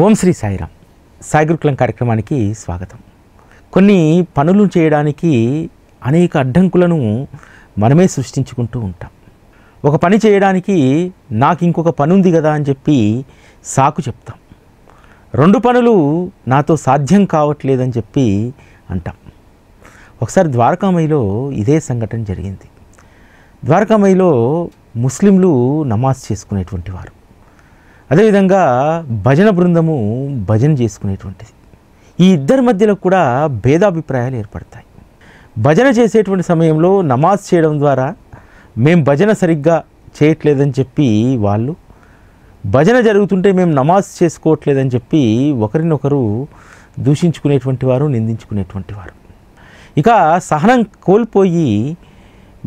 ఓం శ్రీ సాయిరామ్. సాయి గురుకులం కార్యక్రమానికి స్వాగతం. కొన్ని పనులు చేయడానికి అనేక అడ్డంకులను మనమే సృష్టించుకుంటూ ఉంటాం. ఒక పని చేయడానికి నాకు ఇంకొక పని ఉంది కదా అని చెప్పి సాకు చెప్తాం. రెండు పనులు నాతో సాధ్యం కావట్లేదని చెప్పి అంటాం. ఒకసారి ద్వారకామయిలో ఇదే సంఘటన జరిగింది. ద్వారకామయిలో ముస్లింలు నమాజ్ చేసుకునేటువంటి వారు, అదేవిధంగా భజన బృందము భజన చేసుకునేటువంటిది. ఈ ఇద్దరి మధ్యలో కూడా భేదాభిప్రాయాలు ఏర్పడతాయి. భజన చేసేటువంటి సమయంలో నమాజ్ చేయడం ద్వారా మేము భజన సరిగ్గా చేయట్లేదని చెప్పి వాళ్ళు, భజన జరుగుతుంటే మేము నమాజ్ చేసుకోవట్లేదని చెప్పి ఒకరినొకరు దూషించుకునేటువంటి వారు, నిందించుకునేటువంటి వారు. ఇక సహనం కోల్పోయి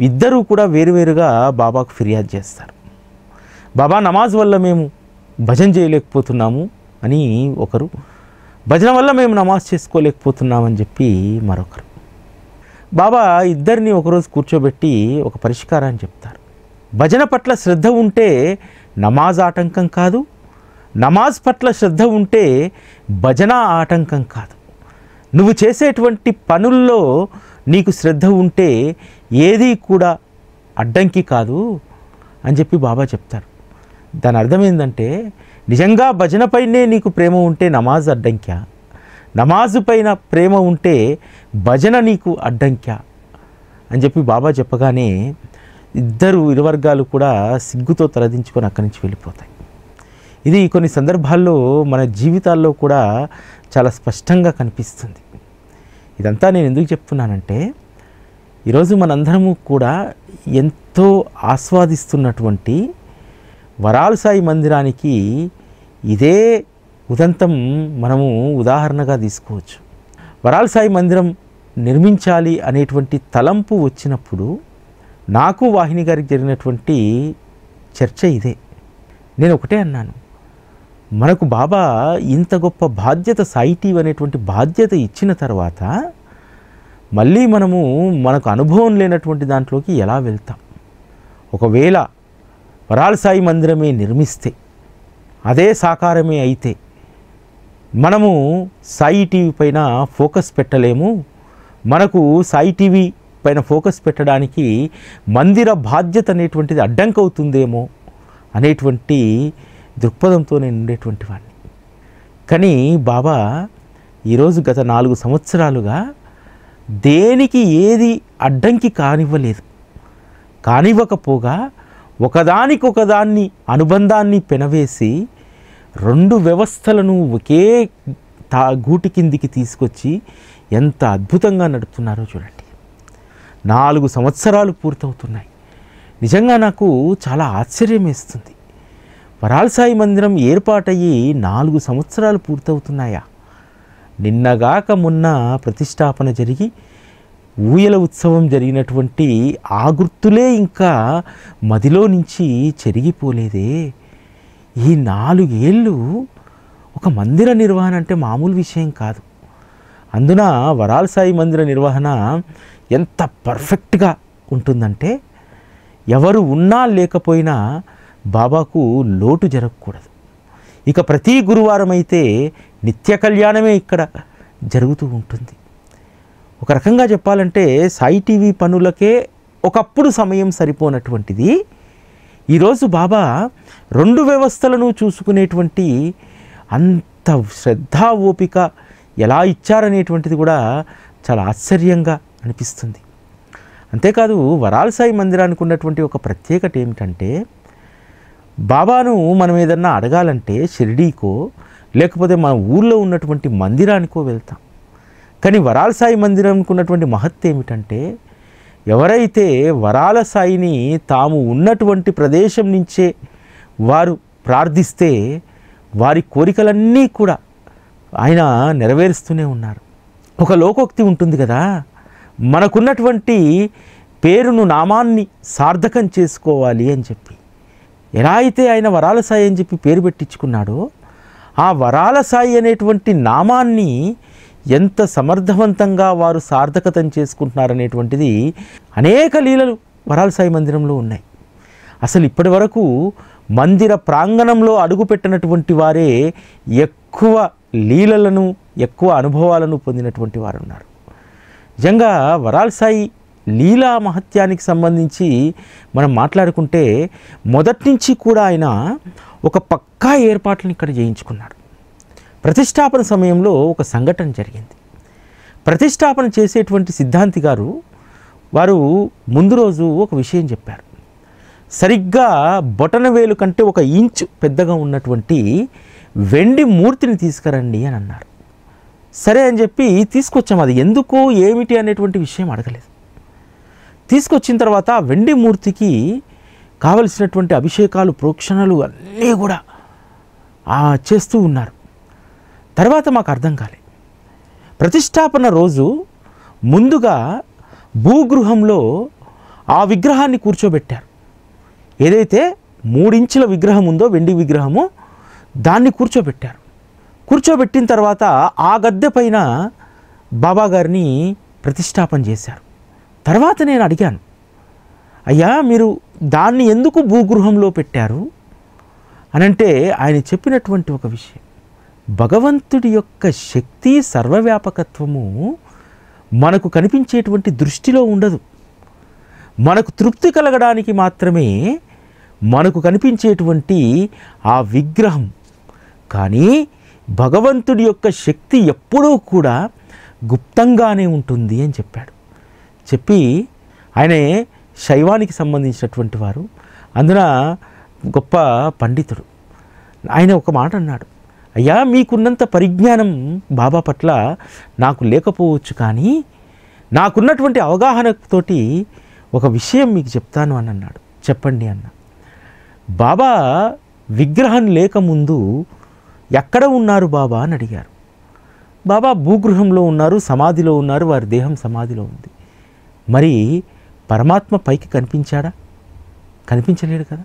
ఇద్దరూ కూడా వేరువేరుగా బాబాకు ఫిర్యాదు చేస్తారు. బాబా, నమాజ్ వల్ల మేము భజన చేయలేకపోతున్నాము అని ఒకరు, భజన వల్ల మేము నమాజ్ చేసుకోలేకపోతున్నామని చెప్పి మరొకరు. బాబా ఇద్దరిని ఒకరోజు కూర్చోబెట్టి ఒక పరిష్కారాన్ని చెప్తారు. భజన పట్ల శ్రద్ధ ఉంటే నమాజ్ ఆటంకం కాదు, నమాజ్ పట్ల శ్రద్ధ ఉంటే భజన ఆటంకం కాదు. నువ్వు చేసేటువంటి పనుల్లో నీకు శ్రద్ధ ఉంటే ఏది కూడా అడ్డంకి కాదు అని చెప్పి బాబా చెప్తారు. దాని అర్థం ఏంటంటే, నిజంగా భజన పైనే నీకు ప్రేమ ఉంటే నమాజ్ అడ్డంక్యా, నమాజు పైన ప్రేమ ఉంటే భజన నీకు అడ్డంక్యా అని చెప్పి బాబా చెప్పగానే ఇరు వర్గాలు కూడా సిగ్గుతో తలదించుకొని అక్కడి నుంచి వెళ్ళిపోతాయి. ఇది కొన్ని సందర్భాల్లో మన జీవితాల్లో కూడా చాలా స్పష్టంగా కనిపిస్తుంది. ఇదంతా నేను ఎందుకు చెప్తున్నానంటే, ఈరోజు మనందరము కూడా ఎంతో ఆస్వాదిస్తున్నటువంటి వరాల సాయి మందిరానికి ఇదే ఉదంతం మనము ఉదాహరణగా తీసుకోవచ్చు. వరాల సాయి మందిరం నిర్మించాలి అనేటువంటి తలంపు వచ్చినప్పుడు నాకు వాహిని గారికి జరిగినటువంటి చర్చ ఇదే. నేను ఒకటే అన్నాను, మనకు బాబా ఇంత గొప్ప బాధ్యత, సాయి టీవీ అనేటువంటి బాధ్యత ఇచ్చిన తర్వాత మళ్ళీ మనకు అనుభవం లేనటువంటి దాంట్లోకి ఎలా వెళ్తాం? ఒకవేళ వరాల సాయి మందిరమే నిర్మిస్తే, అదే సాకారమే అయితే మనము సాయి టీవీ పైన ఫోకస్ పెట్టలేము. మనకు సాయి టీవీ పైన ఫోకస్ పెట్టడానికి మందిర బాధ్యత అనేటువంటిది అడ్డంకవుతుందేమో అనేటువంటి దృక్పథంతో నేను ఉండేటువంటి వాడిని. కానీ బాబా ఈరోజు గత 4 సంవత్సరాలుగా దేనికి ఏది అడ్డంకి కానివ్వలేదు. కానివ్వకపోగా ఒకదానికొకదాన్ని అనుబంధాన్ని పెనవేసి 2 వ్యవస్థలను ఒకే గూటి కిందికి తీసుకొచ్చి ఎంత అద్భుతంగా నడుపుతున్నారో చూడండి. 4 సంవత్సరాలు పూర్తవుతున్నాయి. నిజంగా నాకు చాలా ఆశ్చర్యం వేస్తుంది. వరాల సాయి మందిరం ఏర్పాటయ్యి 4 సంవత్సరాలు పూర్తవుతున్నాయా? నిన్నగాక మొన్న ప్రతిష్టాపన జరిగి ఊయల ఉత్సవం జరిగినటువంటి ఆ గుర్తులే ఇంకా మదిలో నుంచి చెరిగిపోలేదే. ఈ 4 ఏళ్ళు ఒక మందిర నిర్వహణ అంటే మామూలు విషయం కాదు. అందున వరాల సాయి మందిర నిర్వహణ ఎంత పర్ఫెక్ట్గా ఉంటుందంటే, ఎవరు ఉన్నా లేకపోయినా బాబాకు లోటు జరగకూడదు. ఇక ప్రతి గురువారం అయితే నిత్య కళ్యాణమే ఇక్కడ జరుగుతూ ఉంటుంది. ఒక రకంగా చెప్పాలంటే సాయి టీవీ పనులకే ఒకప్పుడు సమయం సరిపోనటువంటిది ఈరోజు బాబా 2 వ్యవస్థలను చూసుకునేటువంటి అంత శ్రద్ధ, ఓపిక ఎలా ఇచ్చారనేటువంటిది కూడా చాలా ఆశ్చర్యంగా అనిపిస్తుంది. అంతేకాదు, వరాల సాయి మందిరానికి ఉన్నటువంటి ఒక ప్రత్యేకత ఏమిటంటే, బాబాను మనం ఏదన్నా అడగాలంటే షిరిడీకో లేకపోతే మన ఊళ్ళో ఉన్నటువంటి మందిరానికో వెళ్తాం. కానీ వరాల సాయి మందిరానికి ఉన్నటువంటి మహత్త ఏమిటంటే, ఎవరైతే వరాల సాయిని తాము ఉన్నటువంటి ప్రదేశం నుంచే వారు ప్రార్థిస్తే వారి కోరికలన్నీ కూడా ఆయన నెరవేరుస్తూనే ఉన్నారు. ఒక లోకోక్తి ఉంటుంది కదా, మనకున్నటువంటి పేరును, నామాన్ని సార్థకం చేసుకోవాలి అని చెప్పి. ఎలా అయితే ఆయన వరాల సాయి అని చెప్పి పేరు పెట్టించుకున్నాడో, ఆ వరాల సాయి అనేటువంటి నామాన్ని ఎంత సమర్థవంతంగా వారు సార్థకతం చేసుకుంటున్నారనేటువంటిది అనేక లీలలు వరాల సాయి మందిరంలో ఉన్నాయి. అసలు ఇప్పటి వరకు మందిర ప్రాంగణంలో అడుగుపెట్టినటువంటి వారే ఎక్కువ ఎక్కువ లీలలను, ఎక్కువ అనుభవాలను పొందినటువంటి వారు ఉన్నారు. నిజంగా వరాల సాయి లీలా మహత్యానికి సంబంధించి మనం మాట్లాడుకుంటే మొదటి నుంచి కూడా ఆయన ఒక పక్కా ఏర్పాట్లను ఇక్కడ చేయించుకున్నాడు. ప్రతిష్టాపన సమయంలో ఒక సంఘటన జరిగింది. ప్రతిష్టాపన చేసేటువంటి సిద్ధాంతి గారు వారు ముందు రోజు ఒక విషయం చెప్పారు. సరిగ్గా బొటనవేలు కంటే 1 ఇంచు పెద్దగా ఉన్నటువంటి వెండి మూర్తిని తీసుకురండి అని అన్నారు. సరే అని చెప్పి తీసుకొచ్చాము. అది ఎందుకు ఏమిటి అనేటువంటి విషయం అడగలేదు. తీసుకొచ్చిన తర్వాత ఆ వెండి మూర్తికి కావలసినటువంటి అభిషేకాలు, ప్రోక్షణలు అన్నీ కూడా చేస్తూ ఉన్నారు. తర్వాత మాకు అర్థం కాలే. ప్రతిష్టాపన రోజు ముందుగా భూగృహంలో ఆ విగ్రహాన్ని కూర్చోబెట్టారు. ఏదైతే 3 ఇంచుల విగ్రహం ఉందో, వెండి విగ్రహము, దాన్ని కూర్చోబెట్టారు. కూర్చోబెట్టిన తర్వాత ఆ గద్దె పైన బాబాగారిని ప్రతిష్టాపన చేశారు. తర్వాత నేను అడిగాను, అయ్యా మీరు దాన్ని ఎందుకు భూగృహంలో పెట్టారు అనంటే ఆయన చెప్పినటువంటి ఒక విషయం, భగవంతుడి యొక్క శక్తి, సర్వవ్యాపకత్వము మనకు కనిపించేటువంటి దృష్టిలో ఉండదు. మనకు తృప్తి కలగడానికి మాత్రమే మనకు కనిపించేటువంటి ఆ విగ్రహం. కానీ భగవంతుడి యొక్క శక్తి ఎప్పుడూ కూడా గుప్తంగానే ఉంటుంది అని చెప్పాడు. చెప్పి ఆయనే శైవానికి సంబంధించినటువంటి వారు, అందున గొప్ప పండితుడు. ఆయన ఒక మాట అన్నాడు, అయ్యా మీకున్నంత పరిజ్ఞానం బాబా పట్ల నాకు లేకపోవచ్చు, కానీ నాకున్నటువంటి అవగాహనతోటి ఒక విషయం మీకు చెప్తాను అని అన్నాడు. చెప్పండి అన్న. బాబా విగ్రహం లేకముందు ఎక్కడ ఉన్నారు బాబా అని అడిగారు. బాబా భూగృహంలో ఉన్నారు, సమాధిలో ఉన్నారు, వారి దేహం సమాధిలో ఉంది. మరి పరమాత్మ పైకి కనిపించాడా? కనిపించలేడు కదా.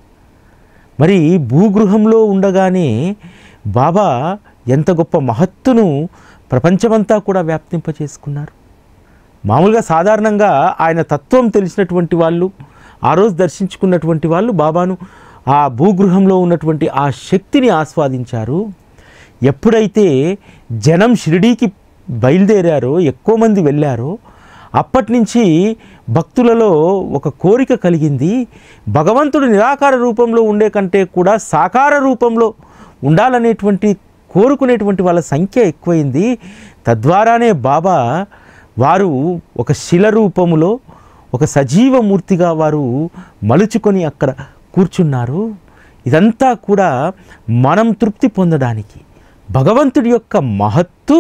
మరి భూగృహంలో ఉండగానే బాబా ఎంత గొప్ప మహత్తును ప్రపంచమంతా కూడా వ్యాప్తింపచేసుకున్నారు. మామూలుగా సాధారణంగా ఆయన తత్వం తెలిసినటువంటి వాళ్ళు, ఆ రోజు దర్శించుకున్నటువంటి వాళ్ళు బాబాను ఆ భూగృహంలో ఉన్నటువంటి ఆ శక్తిని ఆస్వాదించారు. ఎప్పుడైతే జనం షిరిడీకి బయలుదేరారో, ఎక్కువ మంది వెళ్ళారో, అప్పటి నుంచి భక్తులలో ఒక కోరిక కలిగింది, భగవంతుడు నిరాకార రూపంలో ఉండే కంటే కూడా సాకార రూపంలో ఉండాలనేటువంటి కోరుకునేటువంటి వాళ్ళ సంఖ్య ఎక్కువైంది. తద్వారానే బాబా వారు ఒక శిల రూపములో, ఒక సజీవమూర్తిగా వారు మలుచుకొని అక్కడ కూర్చున్నారు. ఇదంతా కూడా మనం తృప్తి పొందడానికి, భగవంతుడి యొక్క మహత్తు,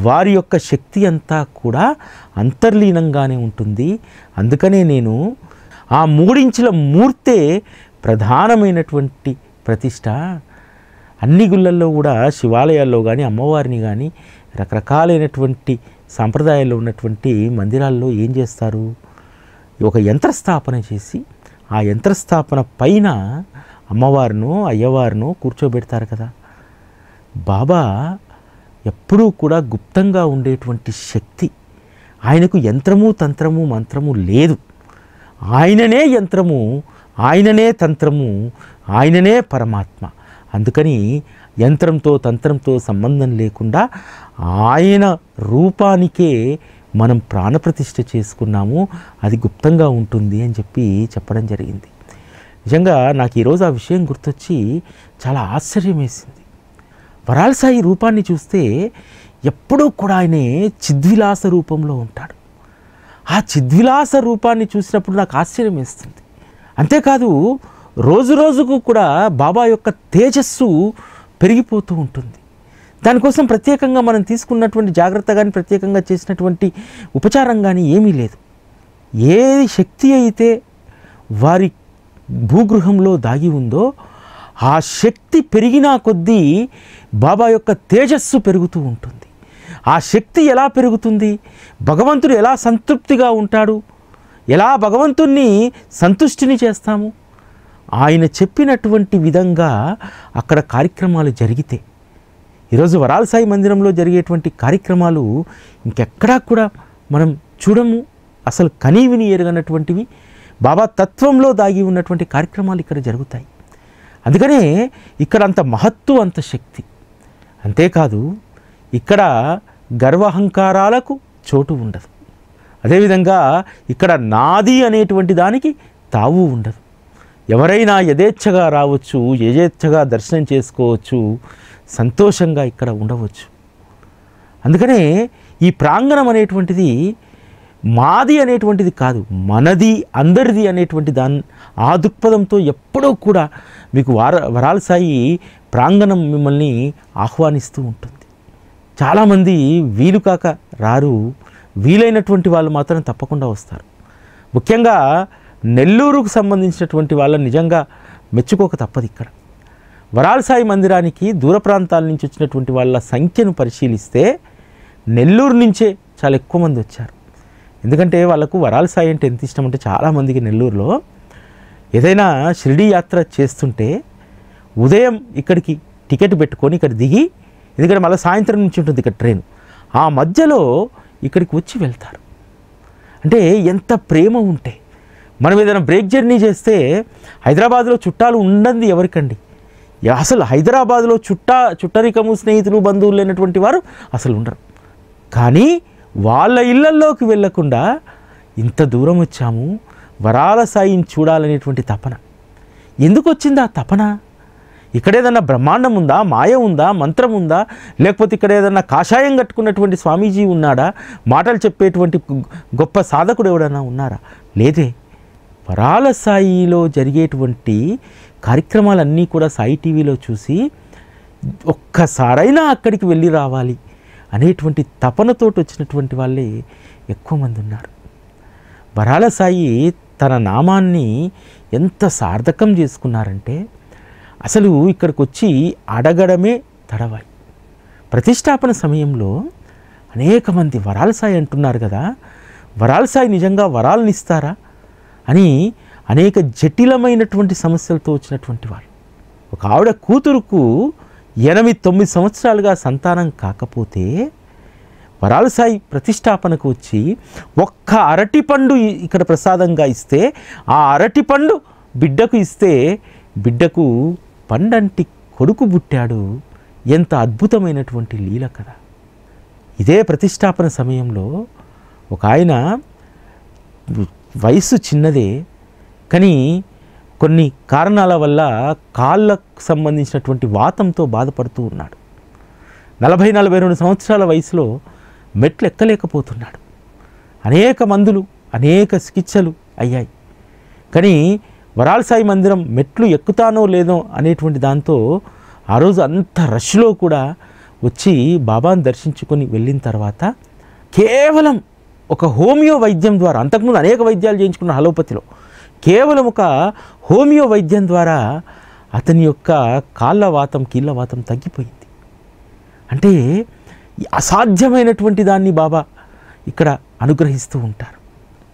వారి యొక్క శక్తి అంతా కూడా అంతర్లీనంగానే ఉంటుంది. అందుకనే నేను ఆ 3 ఇంచుల మూర్తే ప్రధానమైనటువంటి ప్రతిష్ట. అన్ని గుళ్ళల్లో కూడా, శివాలయాల్లో కానీ, అమ్మవారిని కానీ, రకరకాలైనటువంటి సాంప్రదాయాల్లో ఉన్నటువంటి మందిరాల్లో ఏం చేస్తారు, ఒక యంత్రస్థాపన చేసి ఆ యంత్రస్థాపన పైన అమ్మవారినో అయ్యవారినో కూర్చోబెడతారు కదా. బాబా ఎప్పుడూ కూడా గుప్తంగా ఉండేటువంటి శక్తి. ఆయనకు యంత్రము, తంత్రము, మంత్రము లేదు. ఆయననే యంత్రము, ఆయననే తంత్రము, ఆయననే పరమాత్మ. అందుకని యంత్రంతో తంత్రంతో సంబంధం లేకుండా ఆయన రూపానికే మనం ప్రాణప్రతిష్ఠ చేసుకున్నాము, అది గుప్తంగా ఉంటుంది అని చెప్పడం జరిగింది. నిజంగా నాకు ఈరోజు ఆ విషయం గుర్తొచ్చి చాలా ఆశ్చర్యం వేసింది. వరాల సాయి రూపాన్ని చూస్తే ఎప్పుడూ కూడా ఆయనే చిద్విలాస రూపంలో ఉంటాడు. ఆ చిద్విలాస రూపాన్ని చూసినప్పుడు నాకు ఆశ్చర్యం వేస్తుంది. అంతేకాదు రోజు రోజుకు కూడా బాబా యొక్క తేజస్సు పెరిగిపోతూ ఉంటుంది. దానికోసం ప్రత్యేకంగా మనం తీసుకున్నటువంటి జాగ్రత్త కానీ, ప్రత్యేకంగా చేసినటువంటి ఉపచారం కానీ ఏమీ లేదు. ఏ శక్తి అయితే వారి భూగృహంలో దాగి ఉందో ఆ శక్తి పెరిగినా కొద్దీ బాబా యొక్క తేజస్సు పెరుగుతూ ఉంటుంది. ఆ శక్తి ఎలా పెరుగుతుంది, భగవంతుడు ఎలా సంతృప్తిగా ఉంటాడు, ఎలా భగవంతుణ్ణి సంతుష్టిని చేస్తాము, ఆయన చెప్పినటువంటి విధంగా అక్కడ కార్యక్రమాలు జరిగితే. ఈరోజు వరాల సాయి మందిరంలో జరిగేటువంటి కార్యక్రమాలు ఇంకెక్కడా కూడా మనం చూడము. అసలు కనీవిని ఎరగనటువంటివి, బాబా తత్వంలో దాగి ఉన్నటువంటి కార్యక్రమాలు ఇక్కడ జరుగుతాయి. అందుకనే ఇక్కడ అంత మహత్తు, అంత శక్తి. అంతేకాదు ఇక్కడ గర్వహంకారాలకు చోటు ఉండదు. అదేవిధంగా ఇక్కడ నాది అనేటువంటి దానికి తావు ఉండదు. ఎవరైనా యథేచ్ఛగా రావచ్చు, యథేచ్ఛగా దర్శనం చేసుకోవచ్చు, సంతోషంగా ఇక్కడ ఉండవచ్చు. అందుకనే ఈ ప్రాంగణం అనేటువంటిది మాది అనేటువంటిది కాదు, మనది, అందరిది అనేటువంటి ఆ దృక్పథంతో ఎప్పుడూ కూడా మీకు వరాల సాయి ప్రాంగణం మిమ్మల్ని ఆహ్వానిస్తూ ఉంటుంది. చాలామంది వీలు కాక రారు, వీలైనటువంటి వాళ్ళు మాత్రం తప్పకుండా వస్తారు. ముఖ్యంగా నెల్లూరుకు సంబంధించినటువంటి వాళ్ళని నిజంగా మెచ్చుకోక తప్పదు. ఇక్కడ వరాల సాయి మందిరానికి దూర ప్రాంతాల నుంచి వచ్చినటువంటి వాళ్ళ సంఖ్యను పరిశీలిస్తే నెల్లూరు నుంచే చాలా ఎక్కువ మంది వచ్చారు. ఎందుకంటే వాళ్ళకు వరాల సాయి అంటే ఎంత ఇష్టం అంటే, చాలామందికి నెల్లూరులో ఏదైనా షిరిడీ యాత్ర చేస్తుంటే ఉదయం ఇక్కడికి టికెట్ పెట్టుకొని ఇక్కడ దిగి, ఎందుకంటే మళ్ళీ సాయంత్రం నుంచి ఉంటుంది ఇక్కడ ట్రైన్, ఆ మధ్యలో ఇక్కడికి వచ్చి వెళ్తారు. అంటే ఎంత ప్రేమ ఉంటే. మనం ఏదైనా బ్రేక్ జర్నీ చేస్తే హైదరాబాద్లో చుట్టాలు ఉండండి ఎవరికండి? అసలు హైదరాబాద్లో చుట్టరికము, స్నేహితులు, బంధువులు లేనటువంటి వారు అసలు ఉండరు. కానీ వాళ్ళ ఇళ్లల్లోకి వెళ్ళకుండా ఇంత దూరం వచ్చాము, వరాల సాయిని చూడాలనేటువంటి తపన. ఎందుకు వచ్చింది ఆ తపన? ఇక్కడ ఏదన్నా బ్రహ్మాండం ఉందా, మాయ ఉందా, మంత్రం ఉందా, లేకపోతే ఇక్కడ ఏదన్నా కాషాయం కట్టుకున్నటువంటి స్వామీజీ ఉన్నాడా, మాటలు చెప్పేటువంటి గొప్ప సాధకుడు ఎవడన్నా ఉన్నారా? లేదే. వరాల సాయిలో జరిగేటువంటి కార్యక్రమాలన్నీ కూడా సాయి టీవీలో చూసి ఒక్కసారైనా అక్కడికి వెళ్ళి రావాలి అనేటువంటి తపనతోటి వచ్చినటువంటి వాళ్ళే ఎక్కువ మంది ఉన్నారు. వరాల సాయి తన నామాన్ని ఎంత సార్థకం చేసుకున్నారంటే, అసలు ఇక్కడికి వచ్చి అడగడమే తడవాయి. ప్రతిష్టాపన సమయంలో అనేక మంది వరాల సాయి అంటున్నారు కదా, వరాల సాయి నిజంగా వరాలను ఇస్తారా అని అనేక జటిలమైనటువంటి సమస్యలతో వచ్చినటువంటి వాళ్ళు. ఒక ఆవిడ కూతురుకు 8-9 సంవత్సరాలుగా సంతానం కాకపోతే వరాల సాయి ప్రతిష్టాపనకు వచ్చి ఒక్క అరటిపండు ఇక్కడ ప్రసాదంగా ఇస్తే, ఆ అరటిపండు బిడ్డకు ఇస్తే బిడ్డకు పండంటి కొడుకు పుట్టాడు. ఎంత అద్భుతమైనటువంటి లీల కదా. ఇదే ప్రతిష్టాపన సమయంలో ఒక ఆయన వయసు చిన్నదే కానీ కొన్ని కారణాల వల్ల కాళ్ళకు సంబంధించినటువంటి వాతంతో బాధపడుతూ ఉన్నాడు. 40-42 సంవత్సరాల వయసులో మెట్లు ఎక్కలేకపోతున్నాడు. అనేక మందులు, అనేక చికిత్సలు అయ్యాయి. కానీ వరాల సాయి మందిరం మెట్లు ఎక్కుతానో లేదో అనేటువంటి దాంతో ఆ రోజు అంత రష్లో కూడా వచ్చి బాబాను దర్శించుకొని వెళ్ళిన తర్వాత కేవలం ఒక హోమియో వైద్యం ద్వారా, అంతకుముందు అనేక వైద్యాలు చేయించుకున్న అలోపతిలో, కేవలం ఒక హోమియో వైద్యం ద్వారా అతని యొక్క కాళ్ళవాతం, కీళ్ళవాతం తగ్గిపోయింది. అంటే అసాధ్యమైనటువంటి దాన్ని బాబా ఇక్కడ అనుగ్రహిస్తూ ఉంటారు.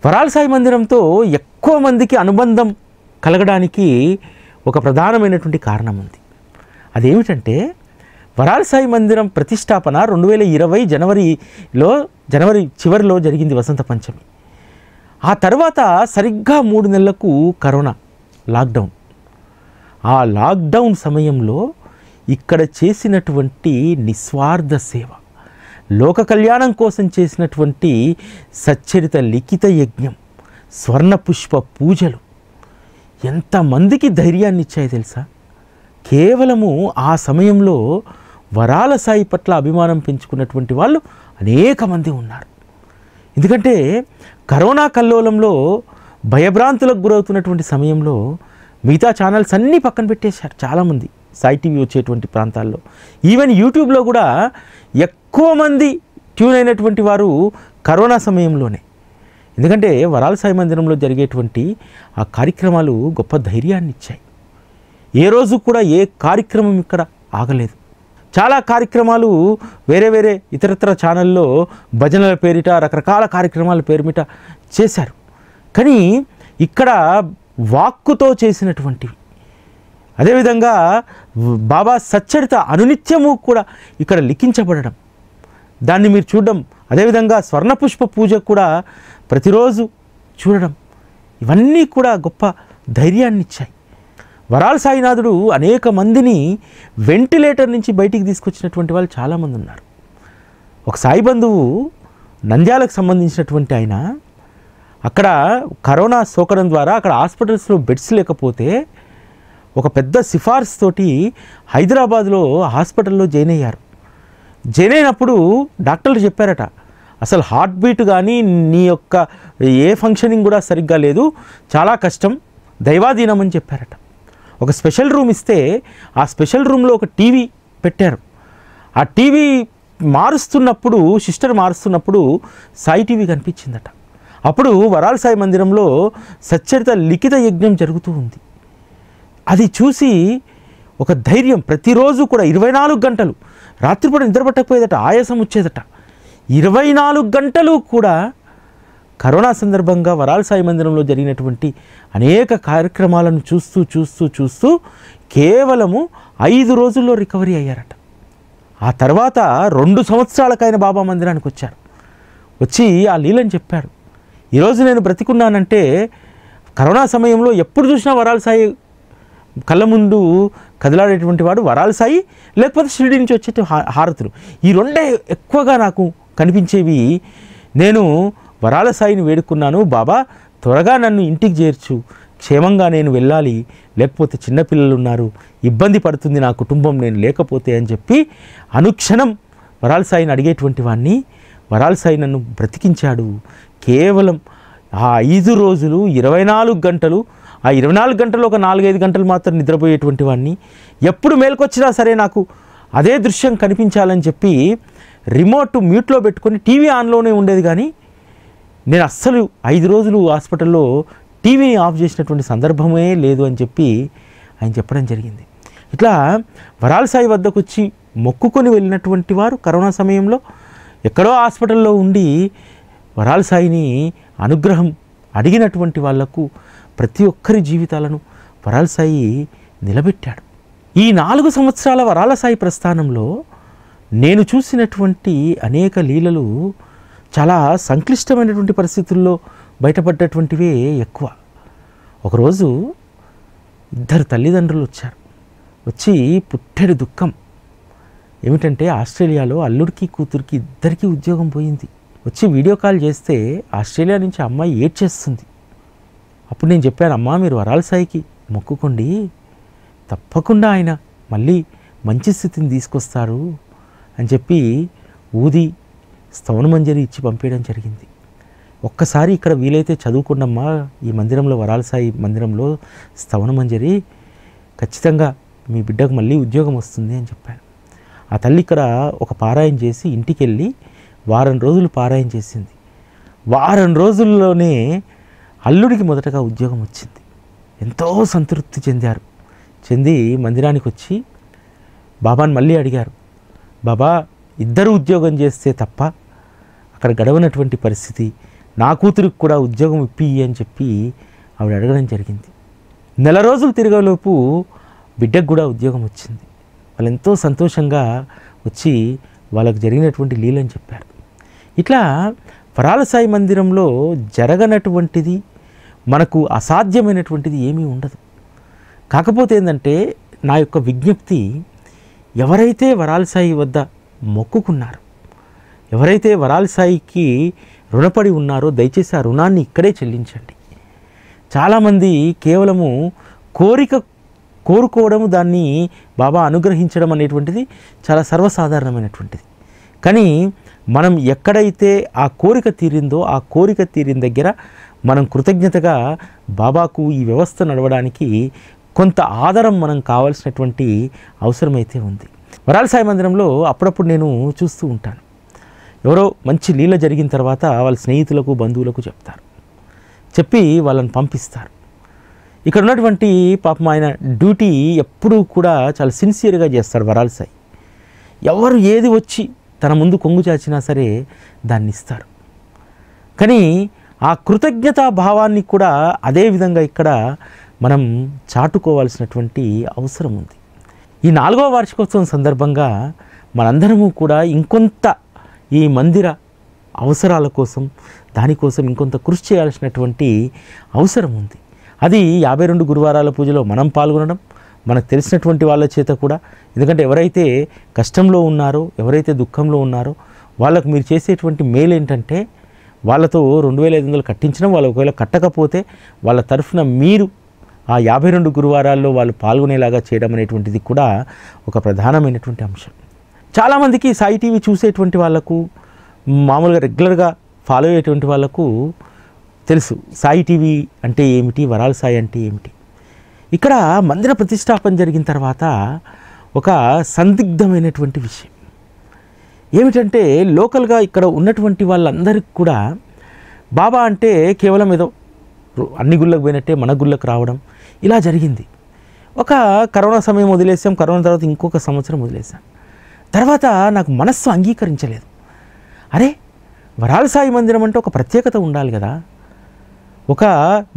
వరాల సాయి మందిరంతో ఎక్కువ మందికి అనుబంధం కలగడానికి ఒక ప్రధానమైనటువంటి కారణం ఉంది. అదేమిటంటే, వరాల సాయి మందిరం ప్రతిష్టాపన 2020 జనవరి చివరిలో జరిగింది, వసంత పంచమి. ఆ తర్వాత సరిగ్గా 3 నెలలకు కరోనా లాక్డౌన్. ఆ లాక్డౌన్ సమయంలో ఇక్కడ చేసినటువంటి నిస్వార్థ సేవ, లోక కళ్యాణం కోసం చేసినటువంటి సచ్చరిత లిఖిత యజ్ఞం, స్వర్ణ పుష్ప పూజలు ఎంతమందికి ధైర్యాన్ని ఇచ్చాయి తెలుసా? కేవలము ఆ సమయంలో వరాల సాయి పట్ల అభిమానం పెంచుకున్నటువంటి వాళ్ళు అనేక మంది ఉన్నారు. ఎందుకంటే కరోనా కల్లోలంలో భయభ్రాంతులకు గురవుతున్నటువంటి సమయంలో మిగతా ఛానల్స్ అన్నీ పక్కన పెట్టేశారు చాలామంది. సాయి టీవీ వచ్చేటువంటి ప్రాంతాల్లో, ఈవెన్ యూట్యూబ్లో కూడా ఎక్కువ మంది ట్యూన్ అయినటువంటి వారు కరోనా సమయంలోనే. ఎందుకంటే వరాల సాయి మందిరంలో జరిగేటువంటి ఆ కార్యక్రమాలు గొప్ప ధైర్యాన్ని ఇచ్చాయి. ఏ రోజు కూడా ఏ కార్యక్రమం ఇక్కడ ఆగలేదు. చాలా కార్యక్రమాలు వేరే ఇతరత్ర ఛానల్లో భజనల పేరిట, రకరకాల కార్యక్రమాల పేరిట చేశారు. కానీ ఇక్కడ వాక్కుతో చేసినటువంటివి, అదేవిధంగా బాబా సచ్చరిత అనునిత్యము కూడా ఇక్కడ లిఖించబడడం, దాన్ని మీరు చూడడం, అదేవిధంగా స్వర్ణపుష్ప పూజ కూడా ప్రతిరోజు చూడడం, ఇవన్నీ కూడా గొప్ప ధైర్యాన్ని ఇచ్చాయి. వరాల సాయినాథుడు అనేక మందిని వెంటిలేటర్ నుంచి బయటికి తీసుకొచ్చినటువంటి వాళ్ళు చాలామంది ఉన్నారు. ఒక సాయి బంధువు నంద్యాలకు సంబంధించినటువంటి ఆయన అక్కడ కరోనా సోకడం ద్వారా అక్కడ హాస్పిటల్స్లో బెడ్స్ లేకపోతే ఒక పెద్ద సిఫార్సు తోటి హైదరాబాద్లో హాస్పిటల్లో జాయిన్ అయ్యారు. జాయిన్ అయినప్పుడు డాక్టర్లు చెప్పారట, అసలు హార్ట్ బీట్ కానీ నీ యొక్క ఏ ఫంక్షనింగ్ కూడా సరిగ్గా లేదు, చాలా కష్టం, దైవాధీనం అని చెప్పారట. ఒక స్పెషల్ రూమ్ ఇస్తే ఆ స్పెషల్ రూమ్లో ఒక టీవీ పెట్టారు. ఆ టీవీ మారుస్తున్నప్పుడు సిస్టర్ మారుస్తున్నప్పుడు సాయి టీవీ కనిపించిందట. అప్పుడు వరాల సాయి మందిరంలో సచ్చరిత లిఖిత యజ్ఞం జరుగుతూ ఉంది. అది చూసి ఒక ధైర్యం, ప్రతిరోజు కూడా 24 గంటలు రాత్రిపూట నిద్రపట్టకపోయేదట, ఆయాసం వచ్చేదట. 24 గంటలు కూడా కరోనా సందర్భంగా వరాల సాయి మందిరంలో జరిగినటువంటి అనేక కార్యక్రమాలను చూస్తూ చూస్తూ చూస్తూ కేవలము 5 రోజుల్లో రికవరీ అయ్యారట. ఆ తర్వాత 2 సంవత్సరాలకైన బాబా మందిరానికి వచ్చారు. వచ్చి ఆ లీలని చెప్పారు, ఈరోజు నేను బ్రతికున్నానంటే కరోనా సమయంలో ఎప్పుడు చూసినా వరాల సాయి కళ్ళ ముందు కదిలాడేటువంటి వాడు వరాల సాయి, లేకపోతే షిరిడి నుంచి వచ్చే హారతులు, ఈ రెండే ఎక్కువగా నాకు కనిపించేవి. నేను వరాల సాయిని వేడుకున్నాను, బాబా త్వరగా నన్ను ఇంటికి చేర్చు, క్షేమంగా నేను వెళ్ళాలి, లేకపోతే చిన్నపిల్లలు ఉన్నారు, ఇబ్బంది పడుతుంది నా కుటుంబం నేను లేకపోతే అని చెప్పి అనుక్షణం వరాల సాయిని అడిగేటువంటి వాడిని వరాల సాయి నన్ను బ్రతికించాడు. కేవలం ఆ 5 రోజులు 24 గంటలు, ఆ 24 గంటలు ఒక 4-5 గంటలు మాత్రం నిద్రపోయేటువంటి వాడిని, ఎప్పుడు మేల్కొచ్చినా సరే నాకు అదే దృశ్యం కనిపించాలని చెప్పి రిమోట్ మ్యూట్లో పెట్టుకొని టీవీ ఆన్లోనే ఉండేది, కానీ నేను అస్సలు 5 రోజులు హాస్పిటల్లో టీవీని ఆఫ్ చేసినటువంటి సందర్భమే లేదు అని చెప్పి ఆయన చెప్పడం జరిగింది. ఇట్లా వరాల సాయి వద్దకు వచ్చి మొక్కుకొని వెళ్ళినటువంటి వారు కరోనా సమయంలో ఎక్కడో హాస్పిటల్లో ఉండి వరాల సాయిని అనుగ్రహం అడిగినటువంటి వాళ్లకు ప్రతి ఒక్కరి జీవితాలను వరాల సాయి నిలబెట్టాడు. ఈ 4 సంవత్సరాల వరాల సాయి ప్రస్థానంలో నేను చూసినటువంటి అనేక లీలలు చాలా సంక్లిష్టమైనటువంటి పరిస్థితుల్లో బయటపడ్డటువంటివే ఎక్కువ. ఒకరోజు 2 తల్లిదండ్రులు వచ్చారు. వచ్చి పుట్టెడు దుఃఖం ఏమిటంటే ఆస్ట్రేలియాలో అల్లుడికి కూతురికి ఇద్దరికీ ఉద్యోగం పోయింది. వచ్చి వీడియో కాల్ చేస్తే ఆస్ట్రేలియా నుంచి అమ్మాయి ఏడ్చేస్తుంది. అప్పుడు నేను చెప్పాను, అమ్మా మీరు వరాల సాయికి మొక్కుకోండి, తప్పకుండా ఆయన మళ్ళీ మంచి స్థితిని తీసుకొస్తారు అని చెప్పి ఊది స్తవనమంజరి ఇచ్చి పంపించడం జరిగింది. ఒక్కసారి ఇక్కడ వీలైతే చదువుకున్నమ్మా, ఈ మందిరంలో వరాల సాయి మందిరంలో స్తవనమంజరి, ఖచ్చితంగా మీ బిడ్డకు మళ్ళీ ఉద్యోగం వస్తుంది అని చెప్పాను. ఆ తల్లి ఇక్కడ ఒక పారాయణ చేసి ఇంటికి వెళ్ళి 1 వారం రోజులు పారాయణ చేసింది. 1 వారం రోజుల్లోనే అల్లుడికి మొదటగా ఉద్యోగం వచ్చింది. ఎంతో సంతృప్తి చెంది మందిరానికి వచ్చి బాబాని మళ్ళీ అడిగారు, బాబా ఇద్దరు ఉద్యోగం చేస్తే తప్ప అక్కడ గడవనటువంటి పరిస్థితి, నా కూతురికి కూడా ఉద్యోగం ఇప్పి అని చెప్పి ఆవిడ అడగడం జరిగింది. 1 నెల రోజులు తిరగలోపు బిడ్డకు కూడా ఉద్యోగం వచ్చింది. వాళ్ళు ఎంతో సంతోషంగా వచ్చి వాళ్ళకు జరిగినటువంటి లీలని చెప్పారు. ఇట్లా వరాల సాయి మందిరంలో జరగనటువంటిది, మనకు అసాధ్యమైనటువంటిది ఏమీ ఉండదు. కాకపోతే ఏంటంటే నా యొక్క విజ్ఞప్తి, ఎవరైతే వరాల సాయి వద్ద మొక్కుకున్నారో, ఎవరైతే వరాల సాయికి రుణపడి ఉన్నారో దయచేసి ఆ రుణాన్ని ఇక్కడే చెల్లించండి. చాలామంది కేవలము కోరుకోవడము, దాన్ని బాబా అనుగ్రహించడం అనేటువంటిది చాలా సర్వసాధారణమైనటువంటిది. కానీ మనం ఎక్కడైతే ఆ కోరిక తీరిందో ఆ కోరిక తీరిన దగ్గర మనం కృతజ్ఞతగా బాబాకు ఈ వ్యవస్థ నడవడానికి కొంత ఆధారం మనం కావాల్సినటువంటి అవసరమైతే ఉంది. వరాల సాయి మందిరంలో అప్పుడప్పుడు నేను చూస్తూ ఉంటాను, ఎవరో మంచి లీల జరిగిన తర్వాత వాళ్ళ స్నేహితులకు బంధువులకు చెప్తారు, చెప్పి వాళ్ళని పంపిస్తారు. ఇక్కడ ఉన్నటువంటి పాపం ఆయన డ్యూటీ ఎప్పుడూ కూడా చాలా సిన్సియర్గా చేస్తాడు వరాల సాయి. ఎవరు ఏది వచ్చి తన ముందు కొంగు చాచినా సరే దాన్ని ఇస్తారు. కానీ ఆ కృతజ్ఞతా భావాన్ని కూడా అదే విధంగా ఇక్కడ మనం చాటుకోవాల్సినటువంటి అవసరం ఉంది. ఈ 4వ వార్షికోత్సవం సందర్భంగా మనందరము కూడా ఇంకొంత ఈ మందిర అవసరాల కోసం, దానికోసం ఇంకొంత కృషి చేయాల్సినటువంటి అవసరం ఉంది. అది 52 గురువారాల పూజలో మనం పాల్గొనడం, మనకు తెలిసినటువంటి వాళ్ళ చేత కూడా. ఎందుకంటే ఎవరైతే కష్టంలో ఉన్నారో, ఎవరైతే దుఃఖంలో ఉన్నారో వాళ్ళకు మీరు చేసేటువంటి మేలు ఏంటంటే వాళ్ళతో 2500 కట్టించడం, వాళ్ళు ఒకవేళ కట్టకపోతే వాళ్ళ తరఫున మీరు ఆ 52 గురువారాల్లో వాళ్ళు పాల్గొనేలాగా చేయడం అనేటువంటిది కూడా ఒక ప్రధానమైనటువంటి అంశం. చాలామందికి సాయి టీవీ చూసేటువంటి వాళ్ళకు, మామూలుగా రెగ్యులర్గా ఫాలో అయ్యేటువంటి వాళ్ళకు తెలుసు సాయి టీవీ అంటే ఏమిటి, వరాల సాయి అంటే ఏమిటి. ఇక్కడ మందిర ప్రతిష్టాపన జరిగిన తర్వాత ఒక సందిగ్ధమైనటువంటి విషయం ఏమిటంటే, లోకల్గా ఇక్కడ ఉన్నటువంటి వాళ్ళందరికీ కూడా బాబా అంటే కేవలం ఏదో అన్ని గుళ్ళకు పోయినట్టే మన గుళ్ళకు రావడం ఇలా జరిగింది. ఒక కరోనా సమయం వదిలేసాం, కరోనా తర్వాత ఇంకొక సంవత్సరం వదిలేసాం. తర్వాత నాకు మనస్సు అంగీకరించలేదు. అరే, వరాల సాయి మందిరం అంటే ఒక ప్రత్యేకత ఉండాలి కదా,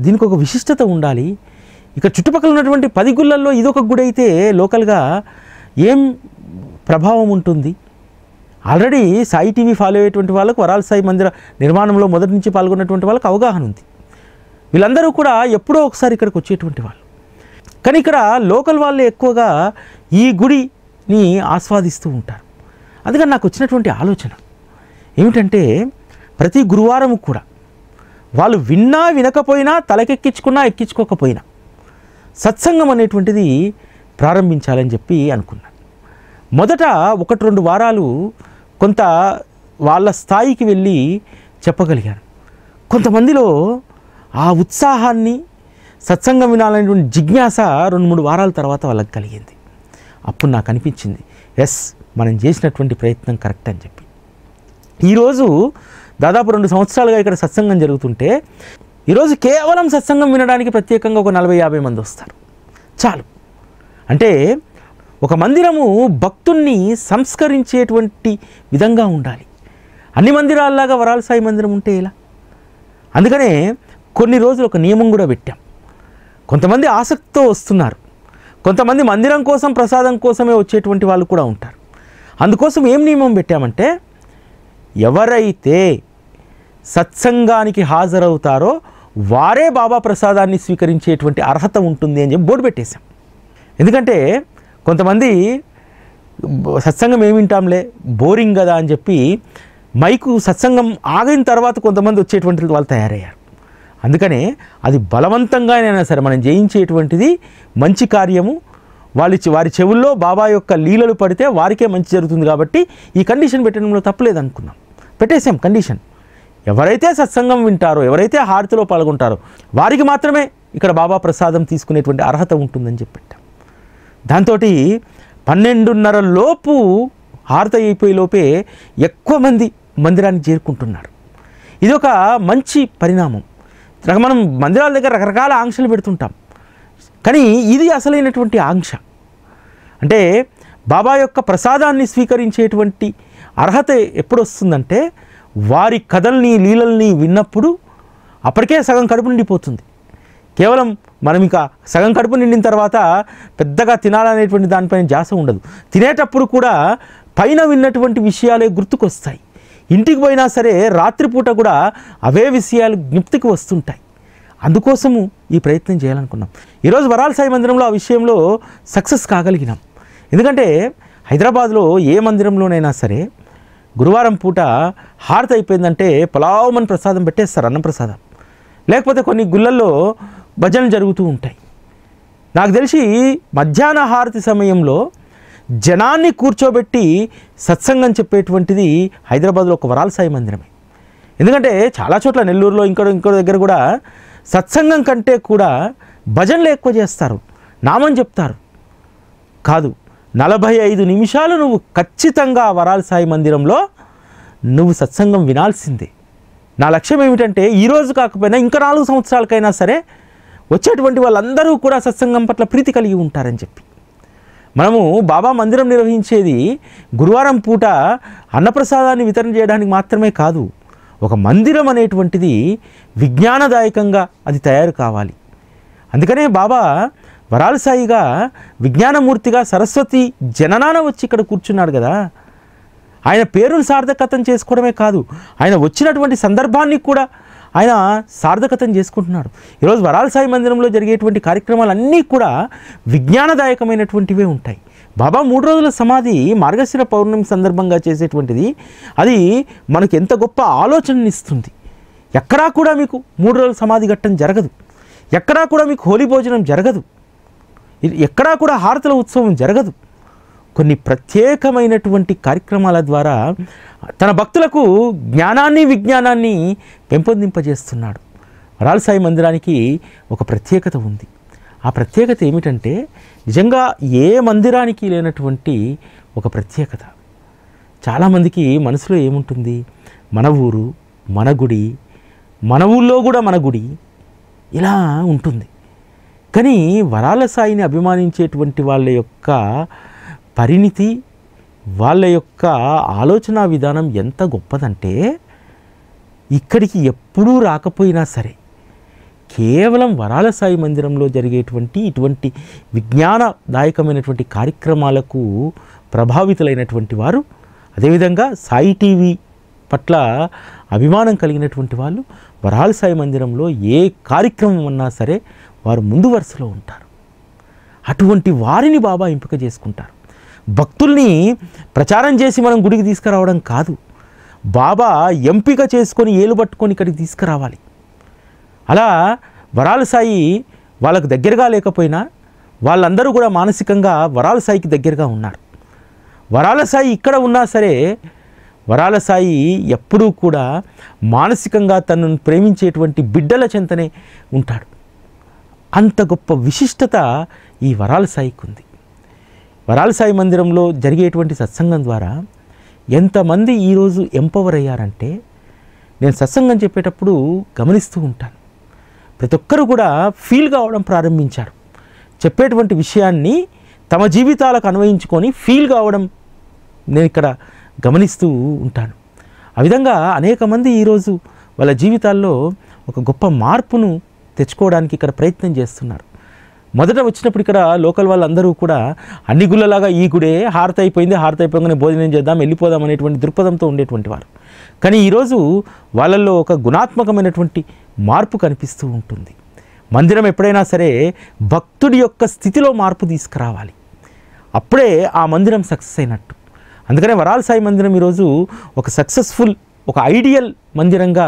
దీనికి ఒక విశిష్టత ఉండాలి. ఇక చుట్టుపక్కల ఉన్నటువంటి 10 గుళ్ళల్లో ఇదొక గుడి అయితే లోకల్గా ఏం ప్రభావం ఉంటుంది? ఆల్రెడీ సాయి టీవీ ఫాలో అయ్యేటువంటి వాళ్ళకు, వరాల సాయి మందిర నిర్మాణంలో మొదటి నుంచి పాల్గొన్నటువంటి వాళ్ళకు అవగాహన ఉంది. వీళ్ళందరూ కూడా ఎప్పుడో ఒకసారి ఇక్కడికి వచ్చేటువంటి వాళ్ళు. కానీ ఇక్కడ లోకల్ వాళ్ళు ఎక్కువగా ఈ గుడిని ఆస్వాదిస్తూ ఉంటారు. అందుకని నాకు వచ్చినటువంటి ఆలోచన ఏమిటంటే, ప్రతి గురువారం కూడా వాళ్ళు విన్నా వినకపోయినా, తలకెక్కించుకున్నా ఎక్కించుకోకపోయినా సత్సంగం అనేటువంటిది ప్రారంభించాలని చెప్పి అనుకున్నాను. మొదట 1-2 వారాలు కొంత వాళ్ళ స్థాయికి వెళ్ళి చెప్పగలిగాను. కొంతమందిలో ఆ ఉత్సాహాన్ని, సత్సంగం వినాలనేటువంటి జిజ్ఞాస 2-3 వారాల తర్వాత వాళ్ళకి కలిగింది. అప్పుడు నాకు అనిపించింది, ఎస్, మనం చేసినటువంటి ప్రయత్నం కరెక్ట్ అని చెప్పి. ఈరోజు దాదాపు 2 సంవత్సరాలుగా ఇక్కడ సత్సంగం జరుగుతుంటే, ఈరోజు కేవలం సత్సంగం వినడానికి ప్రత్యేకంగా ఒక 40-50 మంది వస్తారు చాలు. అంటే ఒక మందిరము భక్తుణ్ణి సంస్కరించేటువంటి విధంగా ఉండాలి. అన్ని మందిరాల్లాగా వరాల సాయి మందిరం ఉంటే ఎలా? అందుకనే కొన్ని రోజులు ఒక నియమం కూడా పెట్టాం. కొంతమంది ఆసక్తితో వస్తున్నారు, కొంతమంది మందిరం కోసం, ప్రసాదం కోసమే వచ్చేటువంటి వాళ్ళు కూడా ఉంటారు. అందుకోసం ఏం నియమం పెట్టామంటే, ఎవరైతే సత్సంగానికి హాజరవుతారో వారే బాబా ప్రసాదాన్ని స్వీకరించేటువంటి అర్హత ఉంటుంది అని చెప్పి బోర్డు పెట్టేశాం. ఎందుకంటే కొంతమంది సత్సంగం ఏమి వింటాంలే, బోరింగ్ కదా అని చెప్పి మైకు సత్సంగం ఆగిన తర్వాత కొంతమంది వచ్చేటువంటి వాళ్ళు తయారయ్యారు. అందుకనే అది బలవంతంగానైనా సరే మనం జయించేటువంటిది మంచి కార్యము. వారి చెవుల్లో బాబా యొక్క లీలలు పడితే వారికే మంచి జరుగుతుంది. కాబట్టి ఈ కండిషన్ పెట్టడంలో తప్పలేదు అనుకున్నాం, పెట్టేశాం కండిషన్. ఎవరైతే సత్సంగం వింటారో, ఎవరైతే హారతిలో పాల్గొంటారో వారికి మాత్రమే ఇక్కడ బాబా ప్రసాదం తీసుకునేటువంటి అర్హత ఉంటుందని చెప్పి పెట్టాం. దాంతో 12:30 లోపు హారతి అయిపోయే లోపే ఎక్కువ మంది మందిరానికి చేరుకుంటున్నారు. ఇది ఒక మంచి పరిణామం. మనం మందిరాల దగ్గర రకరకాల ఆంక్షలు పెడుతుంటాం, కానీ ఇది అసలైనటువంటి ఆంక్ష. అంటే బాబా యొక్క ప్రసాదాన్ని స్వీకరించేటువంటి అర్హత ఎప్పుడు వస్తుందంటే, వారి కథల్ని, లీలల్ని విన్నప్పుడు అప్పటికే సగం కడుపు నిండిపోతుంది. కేవలం మనం ఇంకా సగం కడుపు నిండిన తర్వాత పెద్దగా తినాలనేటువంటి దానిపైన ధ్యాస ఉండదు. తినేటప్పుడు కూడా పైన విన్నటువంటి విషయాలే గుర్తుకొస్తాయి. ఇంటికి పోయినా సరే రాత్రిపూట కూడా అవే విషయాలు జ్ఞప్తికి వస్తుంటాయి. అందుకోసము ఈ ప్రయత్నం చేయాలనుకున్నాం. ఈరోజు వరాల సాయి మందిరంలో ఆ విషయంలో సక్సెస్ కాగలిగినాం. ఎందుకంటే హైదరాబాద్లో ఏ మందిరంలోనైనా సరే గురువారం పూట హారతి అయిపోయిందంటే పలావమని ప్రసాదం పెట్టేస్తారు, అన్నం ప్రసాదం. లేకపోతే కొన్ని గుళ్ళల్లో భజనలు జరుగుతూ ఉంటాయి. నాకు తెలిసి మధ్యాహ్న హారతి సమయంలో జనాన్ని కూర్చోబెట్టి సత్సంగం చెప్పేటువంటిది హైదరాబాద్లో ఒక వరాల సాయి మందిరమే. ఎందుకంటే చాలా చోట్ల, నెల్లూరులో ఇంకో దగ్గర కూడా సత్సంగం కంటే కూడా భజనలు ఎక్కువ చేస్తారు, నామం చెప్తారు. కాదు, 45 నిమిషాలు నువ్వు ఖచ్చితంగా వరాల సాయి మందిరంలో నువ్వు సత్సంగం వినాల్సిందే. నా లక్ష్యం ఏమిటంటే, ఈరోజు కాకపోయినా ఇంకా 4 సంవత్సరాలకైనా సరే వచ్చేటువంటి వాళ్ళందరూ కూడా సత్సంగం పట్ల ప్రీతి కలిగి ఉంటారని చెప్పి. మనము బాబా మందిరం నిర్వహించేది గురువారం పూట అన్నప్రసాదాన్ని వితరణ చేయడానికి మాత్రమే కాదు. ఒక మందిరం అనేటువంటిది విజ్ఞానదాయకంగా అది తయారు కావాలి. అందుకనే బాబా వరాల సాయిగా విజ్ఞానమూర్తిగా సరస్వతి జననాన వచ్చి ఇక్కడ కూర్చున్నాడు కదా. ఆయన పేరును సార్థకతం చేసుకోవడమే కాదు, ఆయన వచ్చినటువంటి సందర్భాన్ని కూడా ఆయన సార్థకతం చేసుకుంటున్నాడు. ఈరోజు వరాల సాయి మందిరంలో జరిగేటువంటి కార్యక్రమాలన్నీ కూడా విజ్ఞానదాయకమైనటువంటివే ఉంటాయి. బాబా 3 రోజుల సమాధి మార్గశిర పౌర్ణమి సందర్భంగా చేసేటువంటిది అది మనకు ఎంత గొప్ప ఆలోచననిస్తుంది. ఎక్కడా కూడా మీకు 3 రోజుల సమాధి ఘట్టం జరగదు, ఎక్కడా కూడా మీకు హోలీ భోజనం జరగదు, ఎక్కడా కూడా హారతుల ఉత్సవం జరగదు. కొన్ని ప్రత్యేకమైనటువంటి కార్యక్రమాల ద్వారా తన భక్తులకు జ్ఞానాన్ని విజ్ఞానాన్ని పెంపొందింపజేస్తున్నాడు. వరాల సాయి మందిరానికి ఒక ప్రత్యేకత ఉంది. ఆ ప్రత్యేకత ఏమిటంటే నిజంగా ఏ మందిరానికి లేనటువంటి ఒక ప్రత్యేకత. చాలామందికి మనసులో ఏముంటుంది, మన ఊరు మన గుడి, మన ఊళ్ళో కూడా మన గుడి, ఇలా ఉంటుంది. కానీ వరాల సాయిని అభిమానించేటువంటి వాళ్ళ యొక్క పరిణితి, వాళ్ళ యొక్క ఆలోచన విధానం ఎంత గొప్పదంటే ఇక్కడికి ఎప్పుడూ రాకపోయినా సరే కేవలం వరాల సాయి మందిరంలో జరిగేటువంటి ఇటువంటి విజ్ఞానదాయకమైనటువంటి కార్యక్రమాలకు ప్రభావితులైనటువంటి వారు, అదేవిధంగా సాయి టీవీ పట్ల అభిమానం కలిగినటువంటి వాళ్ళు వరాల సాయి మందిరంలో ఏ కార్యక్రమం ఉన్నా సరే వారు ముందు వరుసలో ఉంటారు. అటువంటి వారిని బాబా ఎంపిక చేసుకుంటారు. భక్తుల్ని ప్రచారం చేసి మనం గుడికి తీసుకురావడం కాదు, బాబా ఎంపిక చేసుకొని ఏలు పట్టుకొని ఇక్కడికి తీసుకురావాలి. అలా వరాల సాయి వాళ్ళకు దగ్గరగా లేకపోయినా వాళ్ళందరూ కూడా మానసికంగా వరాల సాయికి దగ్గరగా ఉన్నారు. వరాల సాయి ఇక్కడ ఉన్నా సరే వరాల సాయి ఎప్పుడూ కూడా మానసికంగా తనను ప్రేమించేటువంటి బిడ్డల చెంతనే ఉంటాడు. అంత గొప్ప విశిష్టత ఈ వరాల సాయికి ఉంది. వరాల సాయి మందిరంలో జరిగేటువంటి సత్సంగం ద్వారా ఎంతమంది ఈరోజు ఎంపవర్ అయ్యారంటే నేను సత్సంగం చెప్పేటప్పుడు గమనిస్తూ ఉంటాను. ప్రతి ఒక్కరు కూడా ఫీల్ కావడం ప్రారంభించారు. చెప్పేటువంటి విషయాన్ని తమ జీవితాలకు అన్వయించుకొని ఫీల్ కావడం నేను ఇక్కడ గమనిస్తూ ఉంటాను. ఆ విధంగా అనేక మంది ఈరోజు వాళ్ళ జీవితాల్లో ఒక గొప్ప మార్పును తెచ్చుకోవడానికి ఇక్కడ ప్రయత్నం చేస్తున్నారు. మొదట వచ్చినప్పుడు ఇక్కడ లోకల్ వాళ్ళందరూ కూడా అన్ని గుళ్ళలాగా ఈ గుడే హారతి అయిపోయింది, హారతి అయిపోగానే భోజనం చేద్దాం వెళ్ళిపోదాం అనేటువంటి దృక్పథంతో ఉండేటువంటి వారు. కానీ ఈరోజు వాళ్ళల్లో ఒక గుణాత్మకమైనటువంటి మార్పు కనిపిస్తూ ఉంటుంది. మందిరం ఎప్పుడైనా సరే భక్తుడి యొక్క స్థితిలో మార్పు తీసుకురావాలి, అప్పుడే ఆ మందిరం సక్సెస్ అయినట్టు. అందుకనే వరాల సాయి మందిరం ఈరోజు ఒక సక్సెస్ఫుల్, ఒక ఐడియల్ మందిరంగా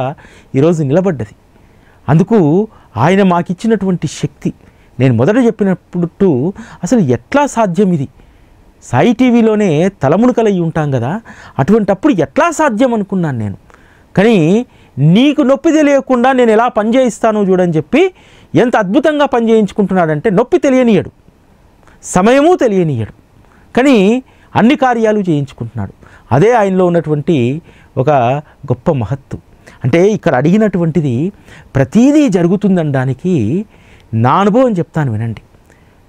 ఈరోజు నిలబడ్డది. అందుకు ఆయన మాకిచ్చినటువంటి శక్తి. నేను మొదట చెప్పినప్పుడు అసలు ఎట్లా సాధ్యం ఇది, సాయి టీవీలోనే తలమునకలయ్యి ఉంటాం కదా, అటువంటప్పుడు ఎట్లా సాధ్యం అనుకున్నాను నేను. కానీ నీకు నొప్పి తెలియకుండా నేను ఎలా పనిచేయిస్తానో చూడని చెప్పి ఎంత అద్భుతంగా పనిచేయించుకుంటున్నాడంటే నొప్పి తెలియనియడు, సమయము తెలియనియడు, కానీ అన్ని కార్యాలు చేయించుకుంటున్నాడు. అదే ఆయనలో ఉన్నటువంటి ఒక గొప్ప మహత్తు. అంటే ఇక్కడ అడిగినటువంటిది ప్రతీదీ జరుగుతుందనడానికి నా అనుభవం చెప్తాను వినండి.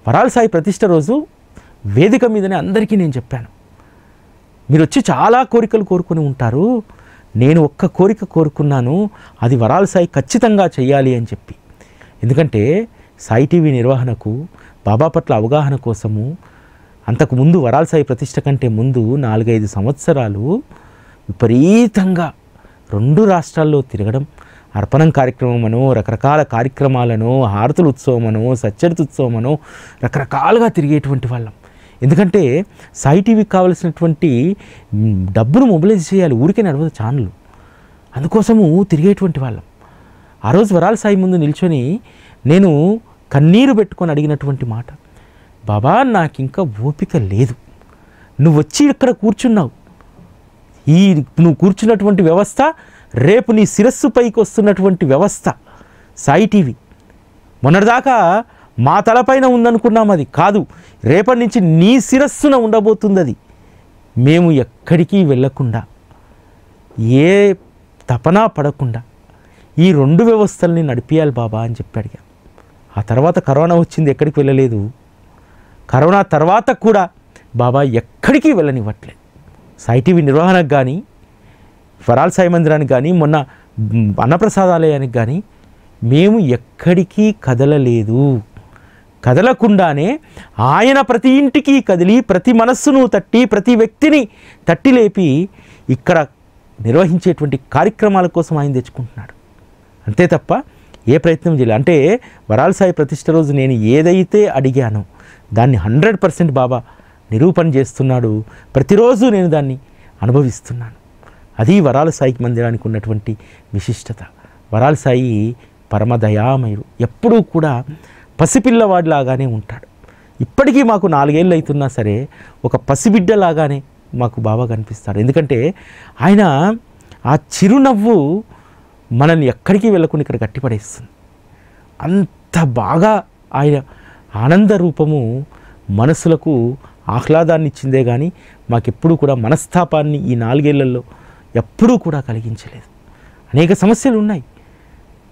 వరాల సాయి ప్రతిష్ట రోజు వేదిక మీదనే అందరికీ నేను చెప్పాను, మీరు వచ్చి చాలా కోరికలు కోరుకుని ఉంటారు, నేను ఒక్క కోరిక కోరుకున్నాను, అది వరాల సాయి ఖచ్చితంగా చెయ్యాలి అని చెప్పి. ఎందుకంటే సాయి టీవీ నిర్వహణకు బాబా పట్ల అవగాహన కోసము అంతకుముందు వరాల సాయి ప్రతిష్ట కంటే ముందు 4-5 సంవత్సరాలు విపరీతంగా 2 రాష్ట్రాల్లో తిరగడం, అర్పణం కార్యక్రమమనో రకరకాల కార్యక్రమాలను, హారతుల ఉత్సవమనో సచ్చరిత ఉత్సవమనో రకరకాలుగా తిరిగేటువంటి వాళ్ళం. ఎందుకంటే సాయి టీవీకి కావలసినటువంటి డబ్బును మొబిలైజ్ చేయాలి, ఊరికే నడవదు ఛానల్, అందుకోసము తిరిగేటువంటి వాళ్ళం. ఆ రోజు వరాల సాయి ముందు నిల్చొని నేను కన్నీరు పెట్టుకొని అడిగినటువంటి మాట, బాబా నాకు ఇంకా ఓపిక లేదు, నువ్వు వచ్చి ఇక్కడ కూర్చున్నావు, ఈ నువ్వు కూర్చున్నటువంటి వ్యవస్థ రేపు నీ శిరస్సు పైకి వస్తున్నటువంటి వ్యవస్థ సాయి టీవీ. మొన్నటిదాకా మా తలపైన ఉందనుకున్నాం, అది కాదు, రేపటి నుంచి నీ శిరస్సున ఉండబోతుంది. అది మేము ఎక్కడికి వెళ్ళకుండా ఏ తపన పడకుండా ఈ 2 వ్యవస్థల్ని నడిపియాలి బాబా అని చెప్పి అడిగా. ఆ తర్వాత కరోనా వచ్చింది, ఎక్కడికి వెళ్ళలేదు. కరోనా తర్వాత కూడా బాబా ఎక్కడికి వెళ్ళనివ్వట్లేదు. సాయి టీవీ నిర్వహణకు కానీ, వరాల సాయి మందిరానికి కానీ, మొన్న అన్నప్రసాదాలయానికి కానీ మేము ఎక్కడికి కదలలేదు. కదలకుండానే ఆయన ప్రతి ఇంటికి కదిలి ప్రతి మనస్సును తట్టి ప్రతి వ్యక్తిని తట్టి లేపి ఇక్కడ నిర్వహించేటువంటి కార్యక్రమాల కోసం ఆయన తెచ్చుకుంటున్నాడు. అంతే తప్ప ఏ ప్రయత్నం చేయలేదు. అంటే వరాల సాయి ప్రతిష్ట రోజు నేను ఏదైతే అడిగానో దాన్ని 100% బాబా నిరూపణ చేస్తున్నాడు. ప్రతిరోజు నేను దాన్ని అనుభవిస్తున్నాను. అది వరాల సాయి మందిరానికి ఉన్నటువంటి విశిష్టత. వరాల సాయి పరమదయామయుడు, ఎప్పుడూ కూడా పసిపిల్లవాడిలాగానే ఉంటాడు. ఇప్పటికీ మాకు 4 ఏళ్ళు అవుతున్నా సరే ఒక పసిబిడ్డలాగానే మాకు బాబా కనిపిస్తాడు. ఎందుకంటే ఆయన ఆ చిరునవ్వు మనల్ని ఎక్కడికి వెళ్ళకుండా ఇక్కడ గట్టిపడేస్తుంది. అంత బాగా ఆయన ఆనంద రూపము మనసులకు ఆహ్లాదాన్ని ఇచ్చిందే కానీ మాకెప్పుడూ కూడా మనస్తాపాన్ని ఈ 4 ఏళ్లలో ఎప్పుడూ కూడా కలిగించలేదు. అనేక సమస్యలు ఉన్నాయి.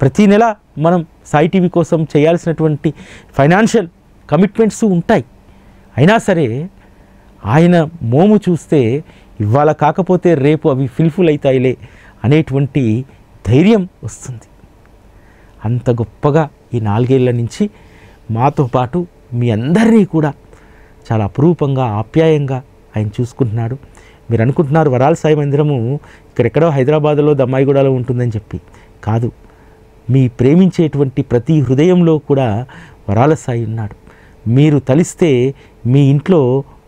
ప్రతీ నెల మనం సాయి టీవీ కోసం చేయాల్సినటువంటి ఫైనాన్షియల్ కమిట్మెంట్స్ ఉంటాయి. అయినా సరే ఆయన మోము చూస్తే ఇవాళ కాకపోతే రేపు అవి ఫుల్ఫిల్ అవుతాయిలే అనేటువంటి ధైర్యం వస్తుంది. అంత గొప్పగా ఈ 4 ఏళ్ల నుంచి మాతో పాటు మీ అందరినీ కూడా చాలా అపురూపంగా ఆప్యాయంగా ఆయన చూసుకుంటున్నాడు. మీరు అనుకుంటున్నారు వరాల సాయి మందిరము ఇక్కడెక్కడో హైదరాబాద్లో దమ్మాయిగూడలో ఉంటుందని చెప్పి. కాదు, మీ ప్రేమించేటువంటి ప్రతి హృదయంలో కూడా వరాల సాయి ఉన్నాడు. మీరు తలిస్తే మీ ఇంట్లో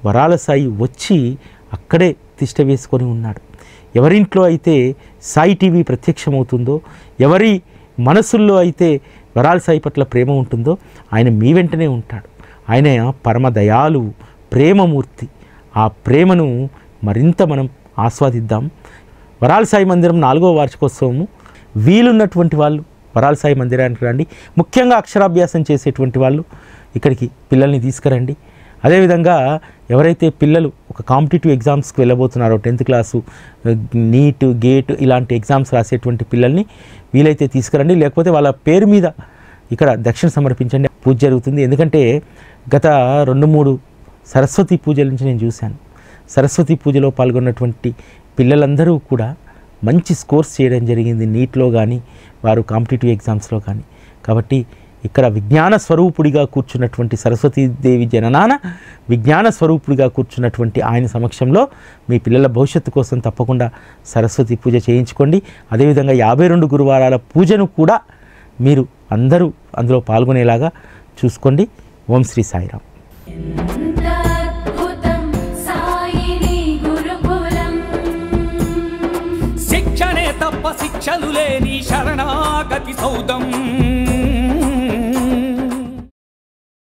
వరాల సాయి వచ్చి అక్కడే తిష్ట వేసుకొని ఉన్నాడు. ఎవరింట్లో అయితే సాయి టీవీ ప్రత్యక్షమవుతుందో, ఎవరి మనసుల్లో అయితే వరాల సాయి పట్ల ప్రేమ ఉంటుందో ఆయన మీ వెంటనే ఉంటాడు. ఆయన పరమదయాలు, ప్రేమమూర్తి. ఆ ప్రేమను మరింత మనం ఆస్వాదిద్దాం. వరాల సాయి మందిరం 4వ వార్షికోత్సవము. వీలున్నటువంటి వాళ్ళు వరాల సాయి మందిరానికి రండి. ముఖ్యంగా అక్షరాభ్యాసం చేసేటువంటి వాళ్ళు ఇక్కడికి పిల్లల్ని తీసుకురండి. అదేవిధంగా ఎవరైతే పిల్లలు ఒక కాంపిటేటివ్ ఎగ్జామ్స్కి వెళ్ళబోతున్నారో, 10th క్లాసు, నీట్, గేట్ ఇలాంటి ఎగ్జామ్స్ రాసేటువంటి పిల్లల్ని వీలైతే తీసుకురండి. లేకపోతే వాళ్ళ పేరు మీద ఇక్కడ దక్షిణ సమర్పించండి. పూజ జరుగుతుంది. ఎందుకంటే గత 2-3 సరస్వతి పూజల నుంచి నేను చూశాను. సరస్వతి పూజలో పాల్గొన్నటువంటి పిల్లలందరూ కూడా మంచి స్కోర్స్ చేయడం జరిగింది, నీట్లో కానీ వారు కాంపిటేటివ్ ఎగ్జామ్స్లో కానీ. కాబట్టి ఇక్కడ విజ్ఞాన స్వరూపుడిగా కూర్చున్నటువంటి సరస్వతీదేవి జననాన విజ్ఞాన స్వరూపుడిగా కూర్చున్నటువంటి ఆయన సమక్షంలో మీ పిల్లల భవిష్యత్తు కోసం తప్పకుండా సరస్వతి పూజ చేయించుకోండి. అదేవిధంగా 52 గురువారాల పూజను కూడా మీరు అందరూ అందులో పాల్గొనేలాగా చూసుకోండి. ఓం శ్రీ సాయిరామ్. శిక్షణే తప్ప శిక్షలు లేని శరణాగతి సౌదం.